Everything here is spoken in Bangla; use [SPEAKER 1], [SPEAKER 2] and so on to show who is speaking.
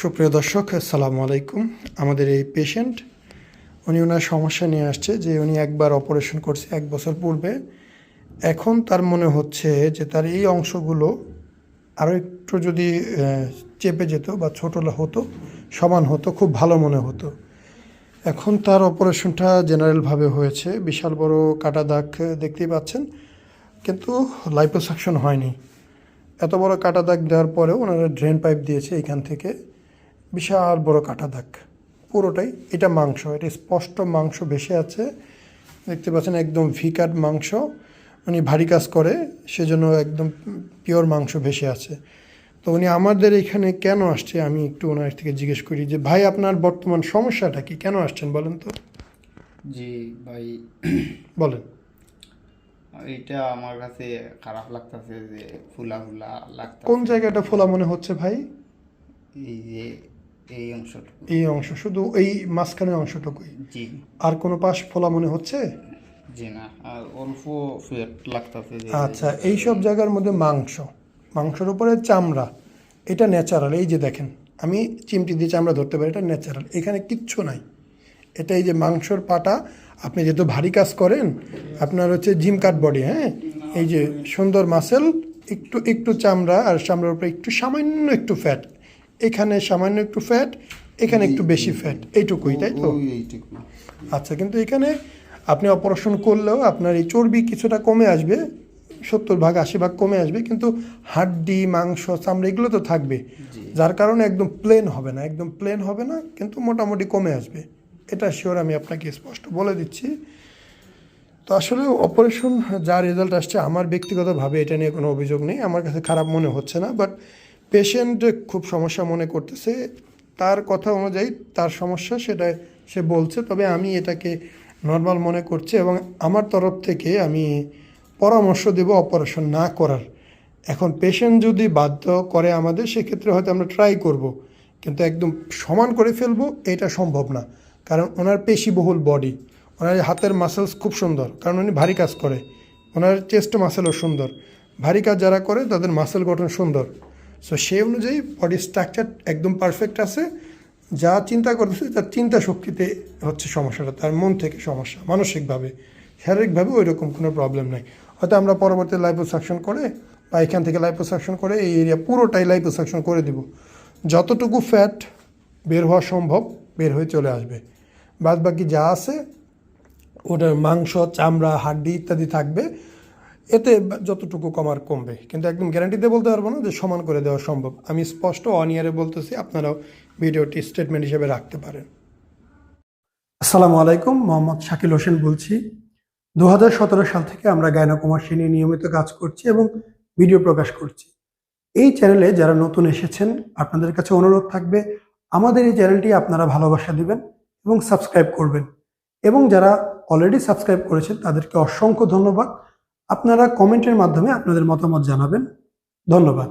[SPEAKER 1] সুপ্রিয় দর্শক, আসসালামু আলাইকুম। আমাদের এই পেশেন্ট ওনার সমস্যা নিয়ে আসছে যে উনি একবার অপারেশন করছে 1 বছর পূর্বে। এখন তার মনে হচ্ছে যে তার এই অংশগুলো আরও একটু যদি চেপে যেত বা ছোটো হতো, সমান হতো, খুব ভালো মনে হতো। এখন তার অপারেশনটা জেনারেলভাবে হয়েছে, বিশাল বড় কাটা দাগ দেখতেই পাচ্ছেন, কিন্তু লাইপোসাকশন হয়নি। এত বড় কাটা দাগ দেওয়ার পরেও ওনারা ড্রেন পাইপ দিয়েছে এখান থেকে, বিশাল বড় কাটা দাগ পুরোটাই। এটা মাংস, এটা স্পষ্ট মাংস ভেসে আছে, দেখতে পাচ্ছেন একদম ভিকাট মাংস। উনি ভারী কাজ করে, সেজন্য একদম পিওর মাংস ভেসে আছে। তো উনি আমাদের এখানে কেন আসছে আমি একটু ওনার থেকে জিজ্ঞেস করি যে ভাই, আপনার বর্তমান সমস্যাটা কি, কেন আসছেন বলেন তো।
[SPEAKER 2] জি ভাই,
[SPEAKER 1] বলেন।
[SPEAKER 2] এটা আমার কাছে খারাপ লাগতেছে যে ফুলা ফুলা লাগতেছে।
[SPEAKER 1] কোন জায়গাটা ফোলা মনে হচ্ছে ভাই?
[SPEAKER 2] এই যে এই অংশটুকু।
[SPEAKER 1] এই অংশ, শুধু এই মাঝখানের অংশটুকুই?
[SPEAKER 2] জি।
[SPEAKER 1] আর কোনো পাশ ফোলা মনে হচ্ছে?
[SPEAKER 2] জি না, আর অল্প ফেট লাগতেছে যে।
[SPEAKER 1] আচ্ছা, এই সব জায়গার মধ্যে মাংসের উপরে চামড়া, এটা ন্যাচারাল। এই যে দেখেন, আমি চিমটি দিয়ে চামড়া ধরতে পারি, এটা ন্যাচারাল, এখানে কিচ্ছু নাই। এটা এই যে মাংসর পাটা, আপনি যেহেতু ভারী কাজ করেন, আপনার হচ্ছে জিম কাট বডি, হ্যাঁ, এই যে সুন্দর মাসেল, একটু একটু চামড়া, আর চামড়ার উপরে একটু সামান্য একটু ফ্যাট, এখানে সামান্য একটু ফ্যাট, এখানে একটু বেশি ফ্যাট, এইটুকুই, তাই তো?
[SPEAKER 2] এইটুকু।
[SPEAKER 1] আচ্ছা, কিন্তু এখানে আপনি অপারেশন করলেও আপনার এই চর্বি কিছুটা কমে আসবে, 70-80 ভাগ কমে আসবে, কিন্তু হাড্ডি, মাংস, চামড়া এগুলো তো থাকবে, যার কারণে একদম প্লেন হবে না, একদম প্লেন হবে না, কিন্তু মোটামুটি কমে আসবে। এটা শিওর, আমি আপনাকে স্পষ্ট বলে দিচ্ছি। তো আসলে অপারেশন যা রেজাল্ট আসছে, আমার ব্যক্তিগতভাবে এটা নিয়ে কোনো অভিযোগ নেই, আমার কাছে খারাপ মনে হচ্ছে না। বাট পেশেন্ট খুব সমস্যা মনে করতেছে, তার কথা অনুযায়ী তার সমস্যা, সেটা সে বলছে। তবে আমি এটাকে নর্মাল মনে করছি, এবং আমার তরফ থেকে আমি পরামর্শ দেব অপারেশন না করার। এখন পেশেন্ট যদি বাধ্য করে আমাদের, সেক্ষেত্রে হয়তো আমরা ট্রাই করব, কিন্তু একদম সমান করে ফেলবো এটা সম্ভব না। কারণ ওনার পেশিবহুল বডি, ওনার হাতের মাসেলস খুব সুন্দর, কারণ উনি ভারী কাজ করে, ওনার চেস্ট মাসেলও সুন্দর। ভারী কাজ যারা করে তাদের মাসেল গঠন সুন্দর। সো সেই অনুযায়ী বডি স্ট্রাকচার একদম পারফেক্ট আছে। যা চিন্তা করতেছে তার চিন্তা শক্তিতে হচ্ছে সমস্যাটা, তার মন থেকে সমস্যা, মানসিকভাবে। শারীরিকভাবে ওই রকম কোনো প্রবলেম নাই। হয়তো আমরা পরবর্তী লাইপোসাকশন করে বা এখান থেকে লাইপোসাকশন করে এই এরিয়া পুরোটাই লাইপোসাকশন করে দিব, যতটুকু ফ্যাট বের হওয়া সম্ভব বের হয়ে চলে আসবে। বাদ বাকি যা আছে ওটার মাংস, চামড়া, হাড্ডি ইত্যাদি থাকবে, এতে যতটুকু কমার কমবে, কিন্তু একদম গ্যারান্টিতে বলতে পারবো না যে সমান করে দেওয়া সম্ভব। আমি স্পষ্ট 1 ইয়ারে বলতেছি, আপনারাও ভিডিওটি স্টেটমেন্ট হিসেবে রাখতে পারেন। আসসালামু আলাইকুম, মোহাম্মদ শাকিল হোসেন বলছি। 2017 সাল থেকে আমরা গাইনোকমার্সি নিয়ে নিয়মিত কাজ করছি এবং ভিডিও প্রকাশ করছি। এই চ্যানেলে যারা নতুন এসেছেন, আপনাদের কাছে অনুরোধ থাকবে আমাদের এই চ্যানেলটি আপনারা ভালোবাসা দিবেন এবং সাবস্ক্রাইব করবেন। এবং যারা অলরেডি সাবস্ক্রাইব করেছেন তাদেরকে অসংখ্য ধন্যবাদ। আপনারা কমেন্টের মাধ্যমে আপনাদের মতামত জানাবেন। ধন্যবাদ।